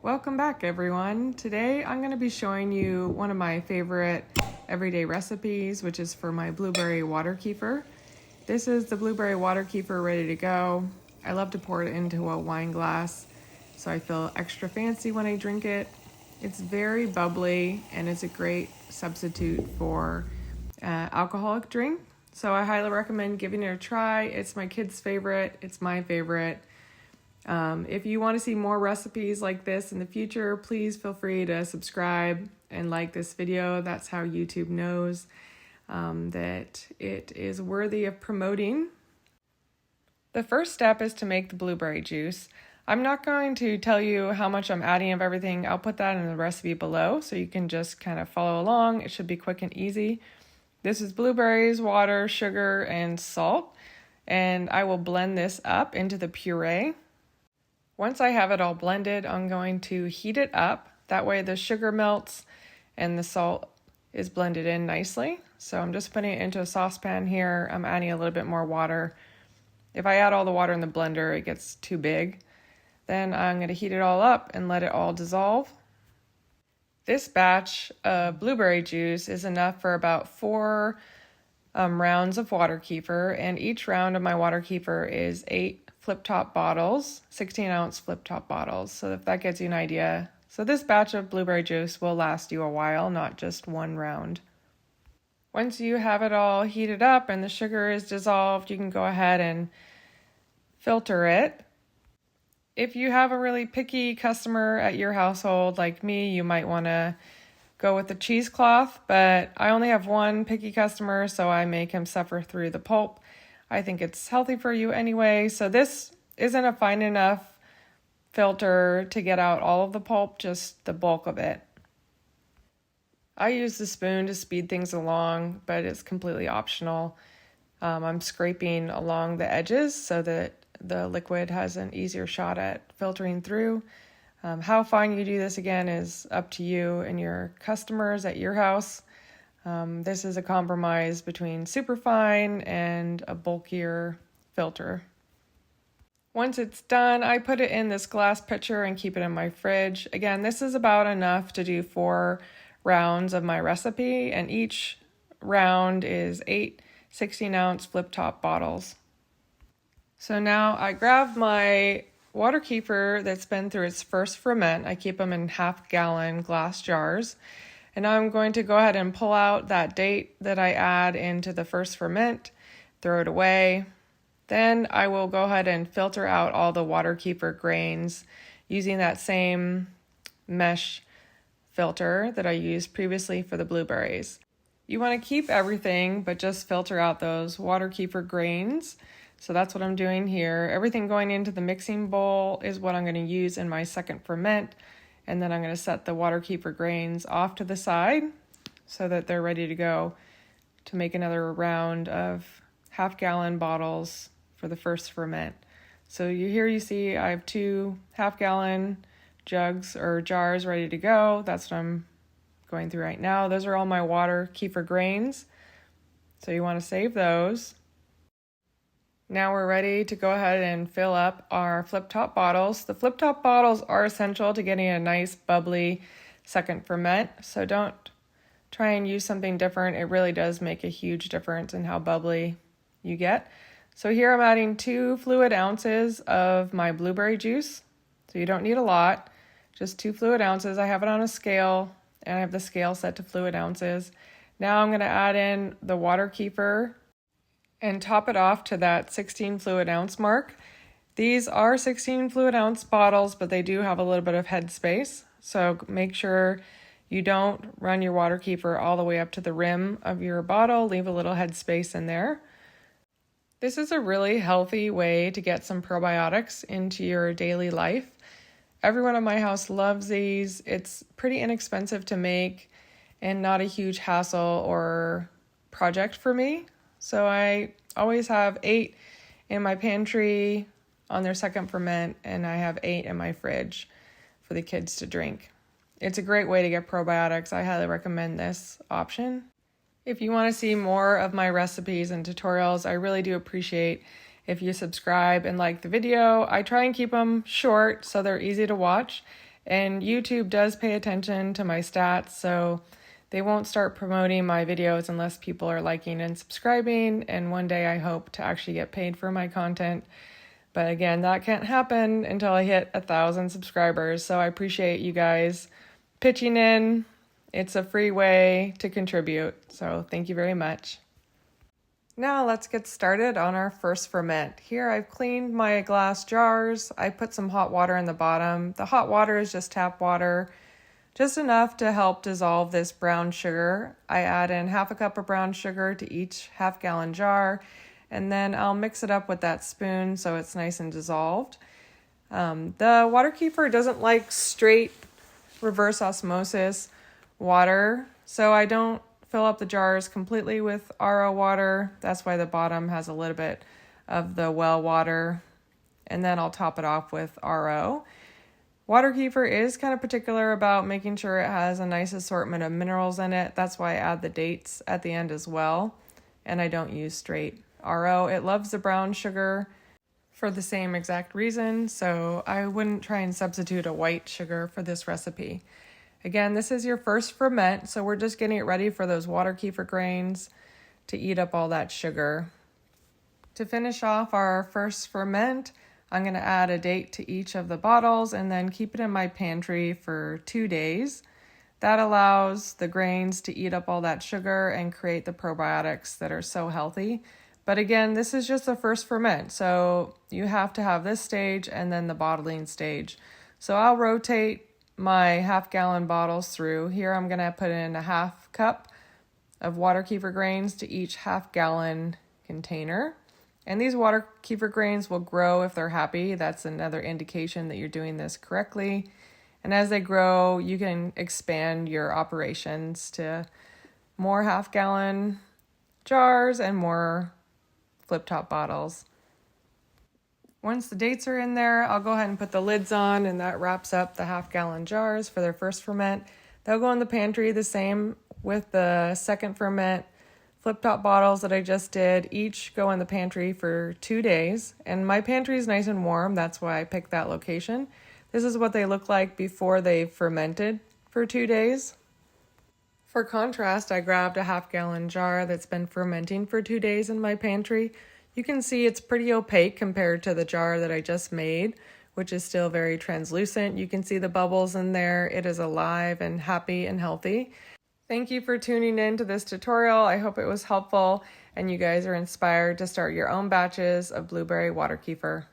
Welcome back, everyone. Today I'm going to be showing you one of my favorite everyday recipes, which is for my blueberry water kefir. This is the blueberry water kefir ready to go. I love to pour it into a wine glass so I feel extra fancy when I drink it. It's very bubbly and it's a great substitute for alcoholic drink. So I highly recommend giving it a try. It's my kids' favorite. It's my favorite. If you want to see more recipes like this in the future, please feel free to subscribe and like this video. That's how YouTube knows that it is worthy of promoting. The first step is to make the blueberry juice. I'm not going to tell you how much I'm adding of everything. I'll put that in the recipe below so you can just kind of follow along. It should be quick and easy. This is blueberries, water, sugar, and salt. And I will blend this up into the puree. Once I have it all blended, I'm going to heat it up. That way the sugar melts and the salt is blended in nicely. So I'm just putting it into a saucepan here. I'm adding a little bit more water. If I add all the water in the blender, it gets too big. Then I'm going to heat it all up and let it all dissolve. This batch of blueberry juice is enough for about 4 rounds of water kefir, and each round of my water kefir is 8 flip-top bottles, 16-ounce flip-top bottles, so if that gives you an idea. So this batch of blueberry juice will last you a while, not just one round. Once you have it all heated up and the sugar is dissolved, you can go ahead and filter it. If you have a really picky customer at your household like me, you might want to go with the cheesecloth, but I only have one picky customer, so I make him suffer through the pulp. I think it's healthy for you anyway, so this isn't a fine enough filter to get out all of the pulp, just the bulk of it. I use the spoon to speed things along, but it's completely optional. I'm scraping along the edges so that the liquid has an easier shot at filtering through. How fine you do this, again, is up to you and your customers at your house. This is a compromise between superfine and a bulkier filter. Once it's done, I put it in this glass pitcher and keep it in my fridge. Again, this is about enough to do 4 rounds of my recipe, and each round is 8 16-ounce flip-top bottles. So now I grab my water kefir that's been through its first ferment. I keep them in half-gallon glass jars. And now I'm going to go ahead and pull out that date that I add into the first ferment, throw it away. Then I will go ahead and filter out all the water kefir grains using that same mesh filter that I used previously for the blueberries. You want to keep everything, but just filter out those water kefir grains. So that's what I'm doing here. Everything going into the mixing bowl is what I'm going to use in my second ferment. And then I'm going to set the water kefir grains off to the side so that they're ready to go to make another round of half-gallon bottles for the first ferment. So here you see I have 2 half-gallon jugs or jars ready to go. That's what I'm going through right now. Those are all my water kefir grains. So you want to save those. Now we're ready to go ahead and fill up our flip-top bottles. The flip-top bottles are essential to getting a nice bubbly second ferment, so don't try and use something different. It really does make a huge difference in how bubbly you get. So here I'm adding 2 fluid ounces of my blueberry juice. So you don't need a lot, just 2 fluid ounces. I have it on a scale, and I have the scale set to fluid ounces. Now I'm going to add in the water kefir and top it off to that 16 fluid ounce mark. These are 16 fluid ounce bottles, but they do have a little bit of head space. So make sure you don't run your water kefir all the way up to the rim of your bottle. Leave a little head space in there. This is a really healthy way to get some probiotics into your daily life. Everyone in my house loves these. It's pretty inexpensive to make and not a huge hassle or project for me. So I always have 8 in my pantry on their second ferment, and I have 8 in my fridge for the kids to drink. It's a great way to get probiotics. I highly recommend this option. If you want to see more of my recipes and tutorials, I really do appreciate if you subscribe and like the video. I try and keep them short so they're easy to watch. And YouTube does pay attention to my stats, so they won't start promoting my videos unless people are liking and subscribing, and one day I hope to actually get paid for my content. But again, that can't happen until I hit 1,000 subscribers, so I appreciate you guys pitching in. It's a free way to contribute, so thank you very much. Now let's get started on our first ferment. Here I've cleaned my glass jars. I put some hot water in the bottom. The hot water is just tap water, just enough to help dissolve this brown sugar. I add in 1/2 cup of brown sugar to each 1/2 gallon jar, and then I'll mix it up with that spoon so it's nice and dissolved. The water kefir doesn't like straight reverse osmosis water, so I don't fill up the jars completely with RO water. That's why the bottom has a little bit of the well water, and then I'll top it off with RO. Water kefir is kind of particular about making sure it has a nice assortment of minerals in it. That's why I add the dates at the end as well, and I don't use straight RO. It loves the brown sugar for the same exact reason, so I wouldn't try and substitute a white sugar for this recipe. Again, this is your first ferment, so we're just getting it ready for those water kefir grains to eat up all that sugar. To finish off our first ferment, I'm going to add a date to each of the bottles and then keep it in my pantry for 2 days. That allows the grains to eat up all that sugar and create the probiotics that are so healthy. But again, this is just the first ferment, so you have to have this stage and then the bottling stage. So I'll rotate my 1/2 gallon bottles through. Here I'm going to put in a 1/2 cup of water kefir grains to each 1/2 gallon container. And these water kefir grains will grow if they're happy. That's another indication that you're doing this correctly. And as they grow, you can expand your operations to more 1/2 gallon jars and more flip top bottles. Once the dates are in there, I'll go ahead and put the lids on, and that wraps up the 1/2 gallon jars for their first ferment. They'll go in the pantry the same with the second ferment. Flip top bottles that I just did each go in the pantry for 2 days, and my pantry is nice and warm. That's why I picked that location. This is what they look like before they've fermented for 2 days. For contrast, I grabbed a 1/2 gallon jar that's been fermenting for 2 days in my pantry. You can see it's pretty opaque compared to the jar that I just made, which is still very translucent. You can see the bubbles in there. It is alive and happy and healthy. Thank you for tuning in to this tutorial. I hope it was helpful and you guys are inspired to start your own batches of blueberry water kefir.